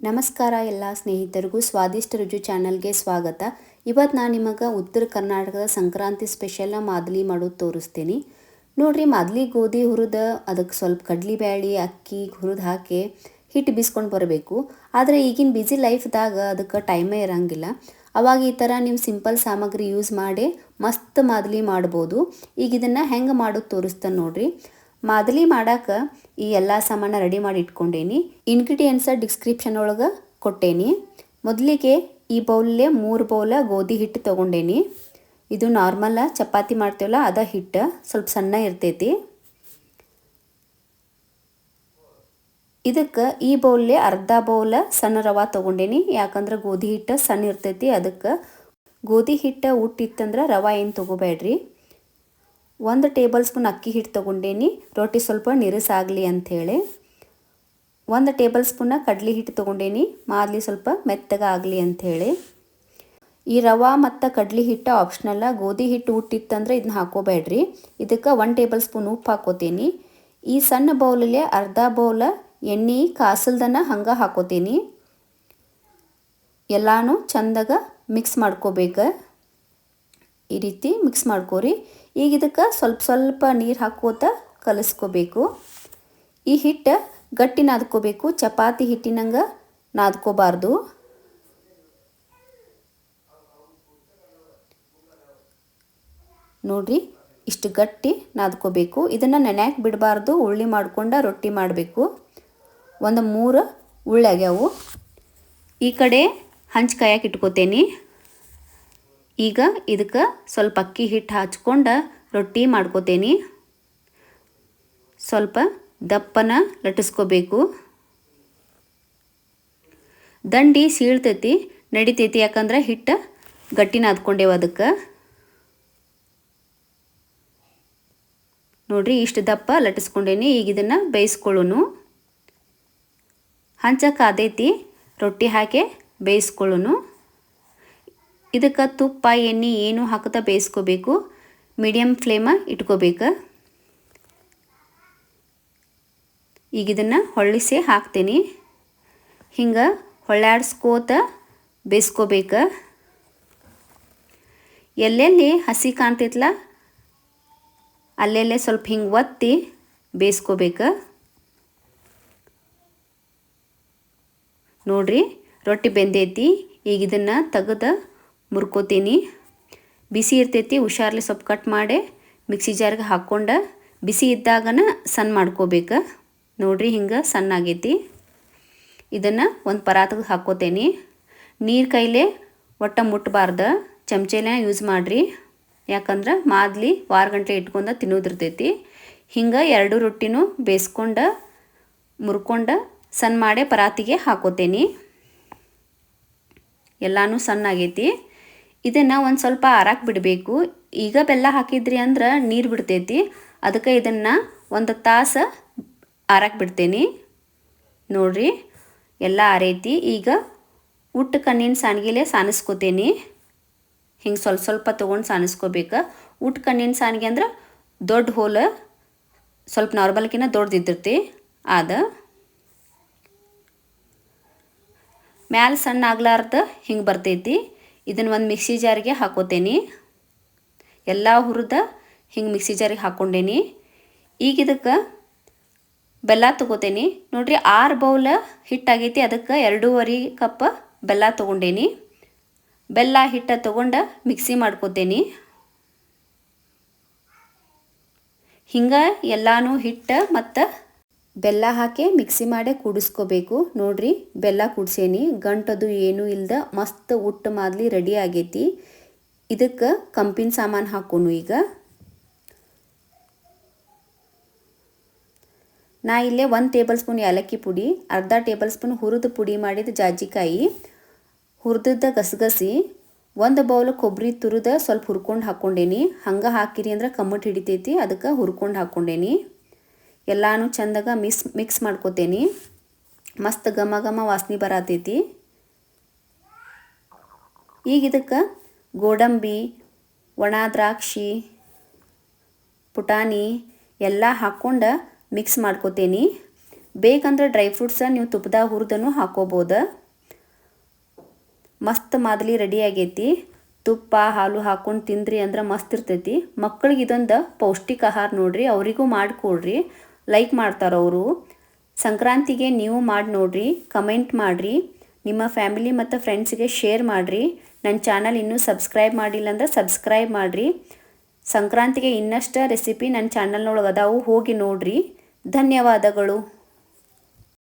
ನಮಸ್ಕಾರ ಎಲ್ಲ ಸ್ನೇಹಿತರಿಗೂ ಸ್ವಾದಿಷ್ಟ ರುಚಿ ಚಾನಲ್ಗೆ ಸ್ವಾಗತ. ಇವತ್ತು ನಾನು ನಿಮಗೆ ಉತ್ತರ ಕರ್ನಾಟಕದ ಸಂಕ್ರಾಂತಿ ಸ್ಪೆಷಲ್ ಮಾದಲಿ ಮಾಡೋದು ತೋರಿಸ್ತೀನಿ. ನೋಡ್ರಿ, ಮಾದಲಿ ಗೋಧಿ ಹುರಿದು ಅದಕ್ಕೆ ಸ್ವಲ್ಪ ಕಡ್ಲಿ ಬ್ಯಾಳಿ ಅಕ್ಕಿ ಹುರಿದು ಹಾಕಿ ಹಿಟ್ಟು ಬೀಸ್ಕೊಂಡು ಬರಬೇಕು. ಆದರೆ ಈಗಿನ ಬ್ಯುಸಿ ಲೈಫ್ದಾಗ ಅದಕ್ಕೆ ಟೈಮೇ ಇರೋಂಗಿಲ್ಲ. ಅವಾಗ ಈ ಥರ ನೀವು ಸಿಂಪಲ್ ಸಾಮಗ್ರಿ ಯೂಸ್ ಮಾಡಿ ಮಸ್ತ್ ಮಾದಲಿ ಮಾಡ್ಬೋದು. ಈಗ ಇದನ್ನು ಹೆಂಗೆ ಮಾಡೋದು ತೋರಿಸ್ತಾನೆ ನೋಡ್ರಿ. ಮಾದಲಿ ಮಾಡೋಕೆ ಈ ಎಲ್ಲ ಸಾಮಾನು ರೆಡಿ ಮಾಡಿ ಇಟ್ಕೊಂಡೇನಿ. ಇಂಗ್ರೀಡಿಯೆಂಟ್ಸ ಡಿಸ್ಕ್ರಿಪ್ಷನ್ ಒಳಗೆ ಕೊಟ್ಟೇನಿ. ಮೊದಲಿಗೆ ಈ ಬೌಲಲ್ಲೇ 3 ಬೌಲ ಗೋಧಿ ಹಿಟ್ಟು ತೊಗೊಂಡೇನಿ. ಇದು ನಾರ್ಮಲ್ ಚಪಾತಿ ಮಾಡ್ತೀವಲ್ಲ ಅದ ಹಿಟ್ಟು, ಸ್ವಲ್ಪ ಸಣ್ಣ ಇರ್ತೈತಿ. ಇದಕ್ಕೆ ಈ ಬೌಲಲ್ಲೇ ಅರ್ಧ ಬೌಲ ಸಣ್ಣ ರವೆ ತೊಗೊಂಡೇನಿ. ಯಾಕಂದ್ರೆ ಗೋಧಿ ಹಿಟ್ಟು ಸಣ್ಣ ಇರ್ತೈತಿ. ಅದಕ್ಕೆ ಗೋಧಿ ಹಿಟ್ಟು ಉಟ್ಟಿತ್ತಂದ್ರೆ ರವೆ ಏನು ತೊಗೋಬೇಡ್ರಿ. 1 ಟೇಬಲ್ ಸ್ಪೂನ್ ಅಕ್ಕಿ ಹಿಟ್ಟು ತೊಗೊಂಡೇನಿ, ರೊಟ್ಟಿ ಸ್ವಲ್ಪ ನಿರಸಾಗಲಿ ಅಂಥೇಳಿ. 1 ಟೇಬಲ್ ಸ್ಪೂನ ಕಡ್ಲಿ ಹಿಟ್ಟು ತೊಗೊಂಡೇನಿ, ಮಾದಲಿ ಸ್ವಲ್ಪ ಮೆತ್ತಗಾಗಲಿ ಅಂಥೇಳಿ. ಈ ರವೆ ಮತ್ತು ಕಡ್ಲಿ ಹಿಟ್ಟು ಆಪ್ಷನಲ್ಲ. ಗೋಧಿ ಹಿಟ್ಟು ಉಟ್ಟಿತ್ತಂದ್ರೆ ಇದನ್ನ ಹಾಕೋಬೇಡ್ರಿ. ಇದಕ್ಕೆ 1 ಟೇಬಲ್ ಸ್ಪೂನ್ ಉಪ್ಪು ಹಾಕೋತೀನಿ. ಈ ಸಣ್ಣ ಬೌಲಲ್ಲಿ ಅರ್ಧ ಬೌಲ ಎಣ್ಣೆ ಕಾಸಲ್ದನ ಹಂಗೆ ಹಾಕೋತೀನಿ. ಎಲ್ಲಾನು ಚಂದಾಗ ಮಿಕ್ಸ್ ಮಾಡ್ಕೋಬೇಕು. ಈ ರೀತಿ ಮಿಕ್ಸ್ ಮಾಡ್ಕೋರಿ. ಈಗ ಇದಕ್ಕೆ ಸ್ವಲ್ಪ ಸ್ವಲ್ಪ ನೀರು ಹಾಕೋತ ಕಲಿಸ್ಕೋಬೇಕು. ಈ ಹಿಟ್ಟು ಗಟ್ಟಿ ನಾದ್ಕೋಬೇಕು, ಚಪಾತಿ ಹಿಟ್ಟಿನಂಗೆ ನಾದ್ಕೋಬಾರ್ದು. ನೋಡ್ರಿ, ಇಷ್ಟು ಗಟ್ಟಿ ನಾದ್ಕೋಬೇಕು. ಇದನ್ನು ನೆನೆಯಾಕೆ ಬಿಡಬಾರ್ದು. ಉಳ್ಳಿ ಮಾಡ್ಕೊಂಡು ರೊಟ್ಟಿ ಮಾಡಬೇಕು. 3 ಉಳ್ಳಿ ಆಗ್ಯಾವು. ಈ ಕಡೆ ಹಂಚು ಕಾಯಕ್ಕೆ ಇಟ್ಕೋತೇನೆ. ಈಗ ಇದಕ್ಕೆ ಸ್ವಲ್ಪ ಅಕ್ಕಿ ಹಿಟ್ಟು ಹಚ್ಕೊಂಡು ರೊಟ್ಟಿ ಮಾಡ್ಕೋತೇನೆ. ಸ್ವಲ್ಪ ದಪ್ಪನ ಲಟ್ಟಿಸ್ಕೋಬೇಕು. ದಂಡಿ ಸೀಳ್ತೈತಿ ನಡಿತೈತಿ, ಯಾಕಂದ್ರೆ ಹಿಟ್ಟು ಗಟ್ಟಿ ನಾದ್ಕೊಂಡೇವು ಅದಕ್ಕೆ. ನೋಡ್ರಿ, ಇಷ್ಟು ದಪ್ಪ ಲಟ್ಟಿಸ್ಕೊಂಡೇನಿ. ಈಗ ಇದನ್ನು ಬೇಯಿಸ್ಕೊಳ್ಳೋನು. ಹಂಚಕ್ಕೆ ಆದೈತಿ, ರೊಟ್ಟಿ ಹಾಕಿ ಬೇಯಿಸ್ಕೊಳ್ಳೋನು. ಇದಕ್ಕೆ ತುಪ್ಪ ಎಣ್ಣೆ ಏನು ಹಾಕುತ್ತಾ ಬೇಯಿಸ್ಕೋಬೇಕು. ಮೀಡಿಯಮ್ ಫ್ಲೇಮ ಇಟ್ಕೋಬೇಕು. ಈಗ ಇದನ್ನು ಹೊಳ್ಳಿಸಿ ಹಾಕ್ತೀನಿ. ಹಿಂಗೆ ಹೊಳ್ಳಾಡ್ಸ್ಕೋತ ಬೇಯಿಸ್ಕೋಬೇಕು. ಎಲ್ಲೆಲ್ಲಿ ಹಸಿ ಕಾಣ್ತೈತಲ್ಲ ಅಲ್ಲೆಲ್ಲೇ ಸ್ವಲ್ಪ ಹಿಂಗೆ ಒತ್ತಿ ಬೇಯಿಸ್ಕೋಬೇಕು. ನೋಡ್ರಿ, ರೊಟ್ಟಿ ಬೆಂದೈತಿ. ಈಗ ಇದನ್ನು ತೆಗೆದು ಮುರ್ಕೋತೀನಿ. ಬಿಸಿ ಇರ್ತೈತಿ, ಹುಷಾರ್ಲಿ ಸ್ವಲ್ಪ ಕಟ್ ಮಾಡಿ ಮಿಕ್ಸಿ ಜಾರ್ಗೆ ಹಾಕ್ಕೊಂಡು ಬಿಸಿ ಇದ್ದಾಗನ ಸಣ್ಣ ಮಾಡ್ಕೋಬೇಕು. ನೋಡ್ರಿ, ಹಿಂಗೆ ಸಣ್ಣ ಆಗೈತಿ. ಇದನ್ನು ಒಂದು ಪರಾತಿಗೆ ಹಾಕ್ಕೋತೇನೆ. ನೀರು ಕೈಲೇ ಒಟ್ಟು ಮುಟ್ಟಬಾರ್ದು, ಚಮಚೆಲೆ ಯೂಸ್ ಮಾಡಿರಿ. ಯಾಕಂದ್ರೆ ಮಾದಲಿ ವಾರಗಂಟೆ ಇಟ್ಕೊಂಡು ತಿನ್ನೋದಿರ್ತೈತಿ. ಹಿಂಗೆ 2 ರೊಟ್ಟಿನೂ ಬೇಯಿಸ್ಕೊಂಡು ಮುರ್ಕೊಂಡು ಸಣ್ಣ ಮಾಡಿ ಪರಾತಿಗೆ ಹಾಕೋತೇನೆ. ಎಲ್ಲನೂ ಸಣ್ಣ ಆಗೈತಿ. ಇದನ್ನು ಒಂದು ಸ್ವಲ್ಪ ಆರಾಕ್ ಬಿಡಬೇಕು. ಈಗ ಬೆಲ್ಲ ಹಾಕಿದ್ರಿ ಅಂದ್ರೆ ನೀರು ಬಿಡ್ತೈತಿ. ಅದಕ್ಕೆ ಇದನ್ನು 1 ತಾಸು ಆರಾಕ್ ಬಿಡ್ತೇನೆ. ನೋಡ್ರಿ, ಎಲ್ಲ ಆರೈತಿ. ಈಗ ಉಟ್ಟ ಕಣ್ಣಿನ ಸಾಣಿಗೆಲೆ ಸಾನಿಸ್ಕೋತೇನೆ. ಹಿಂಗೆ ಸ್ವಲ್ಪ ಸ್ವಲ್ಪ ತೊಗೊಂಡು ಸಾನಿಸ್ಕೋಬೇಕು. ಉಟ್ಟ ಕಣ್ಣಿನ ಸಾಣಿಗೆ ಅಂದ್ರೆ ದೊಡ್ಡ ಹೋಲು, ಸ್ವಲ್ಪ ನಾರ್ಮಲ್ಕಿನ್ನ ದೊಡ್ಡದಿರ್ತೈತಿ. ಆದ ಮ್ಯಾಲೆ ಸಣ್ಣ ಆಗ್ಲಾರ್ದು ಹಿಂಗೆ ಬರ್ತೈತಿ. ಇದನ್ನು ಒಂದು ಮಿಕ್ಸಿ ಜಾರಿಗೆ ಹಾಕೋತೇನೆ. ಎಲ್ಲ ಹುರಿದ ಹಿಂಗೆ ಮಿಕ್ಸಿ ಜಾರಿಗೆ ಹಾಕ್ಕೊಂಡೇನಿ. ಈಗ ಇದಕ್ಕೆ ಬೆಲ್ಲ ತೊಗೋತೇನೆ. ನೋಡ್ರಿ, 6 ಬೌಲ ಹಿಟ್ಟಾಗೈತಿ. ಅದಕ್ಕೆ 2.5 ಕಪ್ ಬೆಲ್ಲ ತೊಗೊಂಡೇನಿ. ಬೆಲ್ಲ ಹಿಟ್ಟು ತೊಗೊಂಡು ಮಿಕ್ಸಿ ಮಾಡ್ಕೋತೇನೆ. ಹಿಂಗೆ ಎಲ್ಲಾನು ಹಿಟ್ಟು ಮತ್ತು ಬೆಲ್ಲ ಹಾಕಿ ಮಿಕ್ಸಿ ಮಾಡಿ ಕೂಡಿಸ್ಕೋಬೇಕು. ನೋಡ್ರಿ, ಬೆಲ್ಲ ಕೂಡ್ಸೇನಿ. ಗಂಟದು ಏನೂ ಇಲ್ದ ಮಸ್ತ್ ಉಟ್ಟು ಮಾದಲಿ ರೆಡಿ ಆಗೈತಿ. ಇದಕ್ಕೆ ಕಂಪಿನ ಸಾಮಾನು ಹಾಕೋನು. ಈಗ ನಾ ಇಲ್ಲೇ 1 ಟೇಬಲ್ ಸ್ಪೂನ್ ಏಲಕ್ಕಿ ಪುಡಿ, ಅರ್ಧ ಟೇಬಲ್ ಸ್ಪೂನ್ ಹುರಿದು ಪುಡಿ ಮಾಡಿದ ಜಾಜಿಕಾಯಿ, ಹುರಿದ ಗಸಗಸಿ, 1 ಬೌಲ್ ಕೊಬ್ಬರಿ ತುರಿದ ಸ್ವಲ್ಪ ಹುರ್ಕೊಂಡು ಹಾಕ್ಕೊಂಡೇನಿ. ಹಂಗೆ ಹಾಕಿರಿ ಅಂದ್ರೆ ಕಮ್ಮಟ್ ಹಿಡಿತೈತಿ. ಅದಕ್ಕೆ ಹುರ್ಕೊಂಡು ಹಾಕ್ಕೊಂಡೇನಿ. ಎಲ್ಲಾನು ಚಂದಾಗ ಮಿಕ್ಸ್ ಮಾಡ್ಕೋತೇನೆ. ಮಸ್ತ್ ಘಮ ಘಮ ವಾಸನೆ ಬರತೈತಿ. ಈಗ ಇದಕ್ಕೆ ಗೋಡಂಬಿ, ಒಣ ದ್ರಾಕ್ಷಿ, ಪುಟಾಣಿ ಎಲ್ಲ ಹಾಕ್ಕೊಂಡು ಮಿಕ್ಸ್ ಮಾಡ್ಕೋತೇನೆ. ಬೇಕಂದ್ರೆ ಡ್ರೈ ಫ್ರೂಟ್ಸ ನೀವು ತುಪ್ಪದಾಗ ಹುರಿದನು ಹಾಕೋಬೋದು. ಮಸ್ತ್ ಮಾದಲಿ ರೆಡಿ ಆಗೈತಿ. ತುಪ್ಪ ಹಾಲು ಹಾಕ್ಕೊಂಡು ತಿಂದ್ರಿ ಅಂದ್ರೆ ಮಸ್ತ್ ಇರ್ತೈತಿ. ಮಕ್ಕಳಿಗೆ ಇದೊಂದು ಪೌಷ್ಟಿಕ ಆಹಾರ ನೋಡ್ರಿ, ಅವರಿಗೂ ಮಾಡಿಕೊಡ್ರಿ, ಲೈಕ್ ಮಾಡ್ತಾರೆ ಅವರು. ಸಂಕ್ರಾಂತಿಗೆ ನೀವು ಮಾಡಿ ನೋಡ್ರಿ, ಕಮೆಂಟ್ ಮಾಡಿರಿ, ನಿಮ್ಮ ಫ್ಯಾಮಿಲಿ ಮತ್ತು ಫ್ರೆಂಡ್ಸಿಗೆ ಶೇರ್ ಮಾಡಿರಿ. ನನ್ನ ಚಾನಲ್ ಇನ್ನೂ ಸಬ್ಸ್ಕ್ರೈಬ್ ಮಾಡಿಲ್ಲ ಅಂದ್ರೆ ಸಬ್ಸ್ಕ್ರೈಬ್ ಮಾಡಿರಿ. ಸಂಕ್ರಾಂತಿಗೆ ಇನ್ನಷ್ಟು ರೆಸಿಪಿ ನನ್ನ ಚಾನಲ್ನೊಳಗೆ ಅದಾವು, ಹೋಗಿ ನೋಡ್ರಿ. ಧನ್ಯವಾದಗಳು.